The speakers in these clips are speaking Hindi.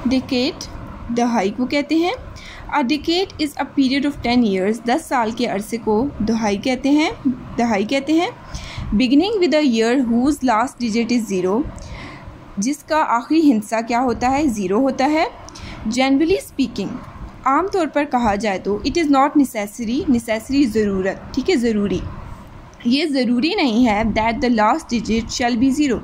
डिकेड दहाई को कहते हैं। A decade is a period of 10 years, 10 साल के अरसे को दहाई कहते हैं। Beginning with a year whose last digit is zero, जिसका आखिरी हिस्सा क्या होता है, ज़ीरो होता है। जनरली स्पीकिंग, आम तौर पर कहा जाए तो इट इज़ नॉट नेसेसरी ज़रूरत, ठीक है, ज़रूरी, ये ज़रूरी नहीं है that the last digit shall be zero,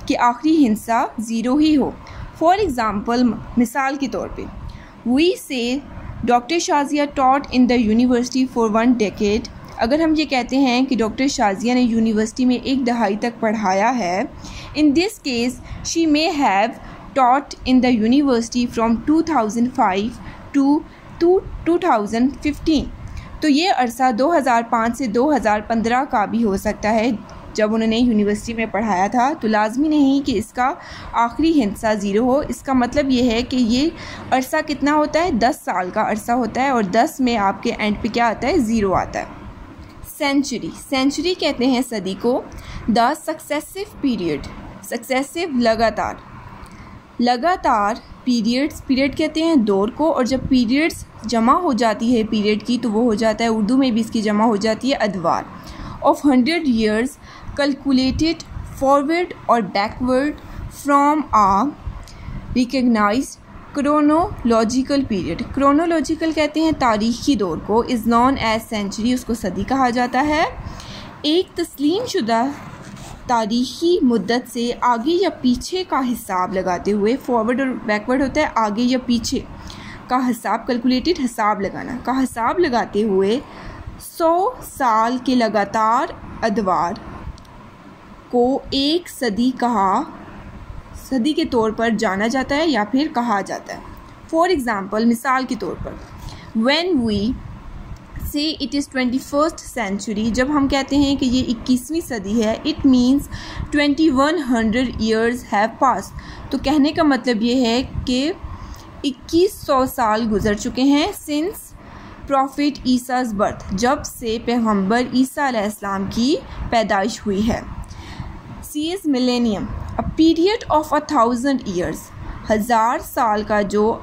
कि आखिरी हिस्सा ज़ीरो ही हो। फॉर एग्ज़ाम्पल, मिसाल के तौर पे, वी से doctor Shazia taught in the university for 1 decade, अगर हम ये कहते हैं कि डॉक्टर शाजिया ने यूनिवर्सिटी में 1 दहाई तक पढ़ाया है, in this case she may have taught in the university from 2005 to 2015, तो ये अरसा 2005 से 2015 का भी हो सकता है जब उन्होंने यूनिवर्सिटी में पढ़ाया था। तो लाजमी नहीं कि इसका आखिरी हिस्सा ज़ीरो हो। इसका मतलब ये है कि ये अरसा कितना होता है, 10 साल का अरसा होता है, और 10 में आपके एंड पे क्या आता है, ज़ीरो आता है। सेंचुरी कहते हैं सदी को। द सक्सेसिव पीरियड, सक्सेसिव लगातार पीरियड कहते हैं दौर को, और जब पीरियड्स जमा हो जाती है पीरियड की तो वो हो जाता है, उर्दू में भी इसकी जमा हो जाती है अदवार, ऑफ 100 ईयर्स कैलकुलेटेड फॉरवर्ड और backward from a recognized chronological period. Chronological कहते हैं तारीखी दौर को, इज़ नॉन एज सेंचुरी, उसको सदी कहा जाता है। एक तस्लीम शुदा तारीखी मुद्दत से आगे या पीछे का हिसाब लगाते हुए, फॉरवर्ड और बैकवर्ड होता है आगे या पीछे का हिसाब, कैलकुलेटेड हिसाब लगाना का हिसाब लगाते हुए 100 साल के लगातार अदवार को एक सदी के तौर पर जाना जाता है या फिर कहा जाता है। फॉर एग्ज़ाम्पल, मिसाल के तौर पर, व्हेन वी से इट इज़ 21st सेंचुरी, जब हम कहते हैं कि ये 21वीं सदी है, it means 2100 years have pass, तो कहने का मतलब ये है कि 2100 साल गुजर चुके हैं सिंस प्रॉफिट ईसा's बर्थ, जब से पैगंबर ईसा अलैहिस्सलाम की पैदाइश हुई है। CS millennium, a period of 1000 years, 1000 साल का जो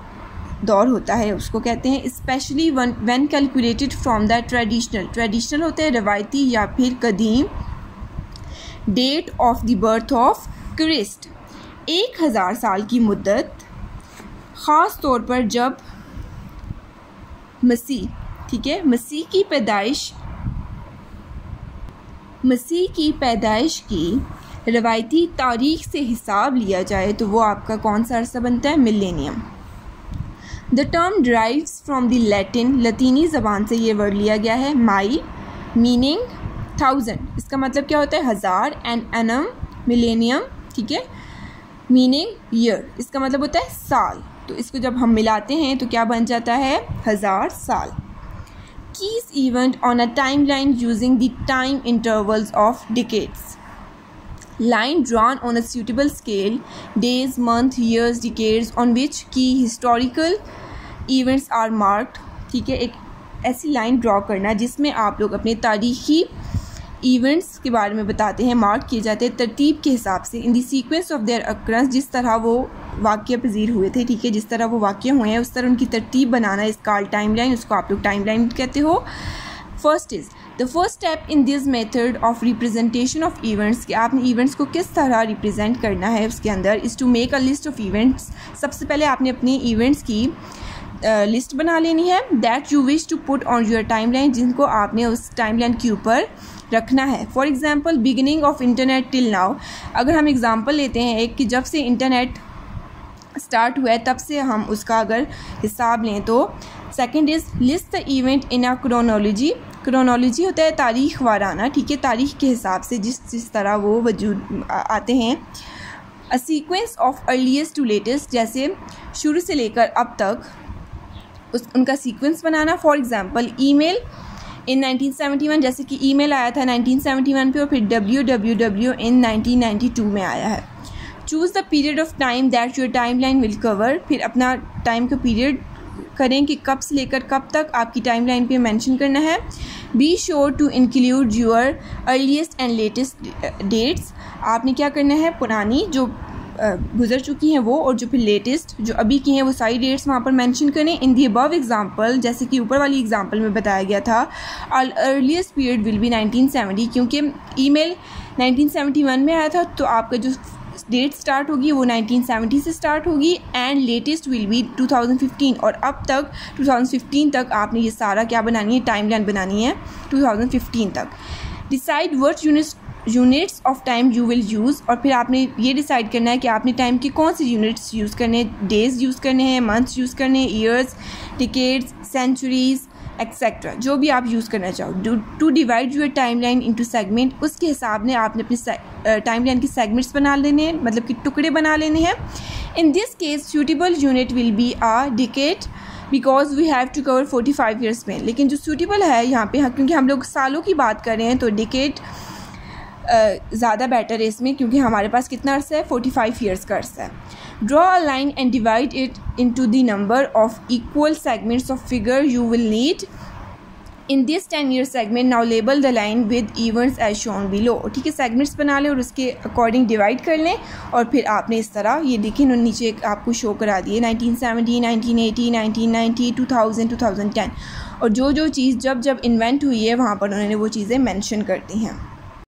दौर होता है उसको कहते हैं। Specially when calculated from the traditional होता है रवायती या फिर कदीम, date of the birth of Christ, 1000 साल की मुद्दत ख़ास तौर पर जब मसीह, ठीक है, मसीह की पैदाइश की रवायती तारीख से हिसाब लिया जाए तो वो आपका कौन सा अरसा बनता है, millennium. The term derives from the Latin, लतीनी ज़बान से ये वर्ड लिया गया है, माइल मीनिंग 1000, इसका मतलब क्या होता है 1000, एंड एनम मिलेनियम, ठीक है, मीनिंग ईयर, इसका मतलब होता है साल। तो इसको जब हम मिलाते हैं तो क्या बन जाता है, 1000 साल। Keys event on a time line using the time intervals of decades, line drawn on a suitable scale, days, month, years, decades, on which key historical events are marked, ठीक है, एक ऐसी लाइन ड्रॉ करना जिसमें आप लोग अपने तारीखी इवेंट्स के बारे में बताते हैं, मार्क किए जाते हैं तरतीब के हिसाब से, in the sequence of their अक्रंस, जिस तरह वो वाक़या पजीर हुए थे, ठीक है, जिस तरह वो वाक़या हुए हैं उस तरह उनकी तरतीब बनाना, इसका टाइम लाइन, उसको आप लोग टाइम लाइन कहते हो। The first step in this method of representation of events, कि आपने events को किस तरह रिप्रेजेंट करना है उसके अंदर, is to make a list of events, सबसे पहले आपने अपनी events की लिस्ट बना लेनी है, that you wish to put on your timeline, जिनको आपने उस टाइमलाइन के ऊपर रखना है। For example, beginning of internet till now, अगर हम एग्ज़ाम्पल लेते हैं एक कि जब से इंटरनेट स्टार्ट हुआ है तब से हम उसका अगर हिसाब लें तो। Second is list the event in a chronology होता है तारीख वाराना, ठीक है, तारीख के हिसाब से जिस तरह वो वजूद आते हैं। A sequence of earliest to latest, जैसे शुरू से लेकर अब तक उनका सीक्वेंस बनाना। फॉर एग्ज़ाम्पल, ईमेल इन 1971, जैसे कि ईमेल आया था 1971 पे और फिर www इन 1992 में आया है। Choose the period of time that your time line will cover, फिर अपना टाइम का पीरियड करें कि कब से लेकर कब तक आपकी टाइम लाइन पर मैंशन करना है। Be sure to include your earliest and latest dates, आपने क्या करना है, पुरानी जो गुजर चुकी हैं वो, और जो फिर लेटेस्ट जो अभी की हैं वो सारी डेट्स वहाँ पर मेंशन करें। इन दी अबव एग्जांपल, जैसे कि ऊपर वाली एग्जांपल में बताया गया था, अर्लीस्ट पीरियड विल बी 1970, क्योंकि ईमेल 1971 में आया था, तो आपका जो डेट स्टार्ट होगी वो 1970 से स्टार्ट होगी, एंड लेटेस्ट विल बी 2015, और अब तक 2015 तक आपने ये सारा क्या बनानी है, टाइमलाइन बनानी है 2015 तक। Decide what units of time you will use, और फिर आपने ये डिसाइड करना है कि आपने टाइम के कौन से यूनिट्स यूज़ करने हैं, डेज़ यूज़ करने हैं, मंथ्स यूज़ करने हैं, ईयर्स, डिकेड्स, सेंचुरीज़ एक्सेट्रा, जो भी आप यूज़ करना चाहो। To divide your timeline into segment, उसके हिसाब ने आपने अपनी टाइमलाइन के सेगमेंट्स बना लेने हैं, मतलब कि टुकड़े बना लेने हैं। In this case suitable unit will be a decade because we have to cover 45 years में, लेकिन जो सूटेबल है यहाँ पे, क्योंकि हम लोग सालों की बात कर रहे हैं, तो डिकेड ज़्यादा बेटर है इसमें, क्योंकि हमारे पास कितना अर्सा है, 45 ईयर्स का अर्सा है। Draw a line and divide it into the number of equal segments of figure you will need in this 10-year segment. Now label the line with events as shown below. ठीक है, सेगमेंट्स बना लें और उसके अकॉर्डिंग डिवाइड कर लें, और फिर आपने इस तरह ये देखें उन्होंने नीचे आपको शो करा दिए 1970, 1980, 1990, 2000, 2010, और जो चीज़ जब इन्वेंट हुई है वहाँ पर उन्होंने वो चीज़ें मेंशन कर दी हैं।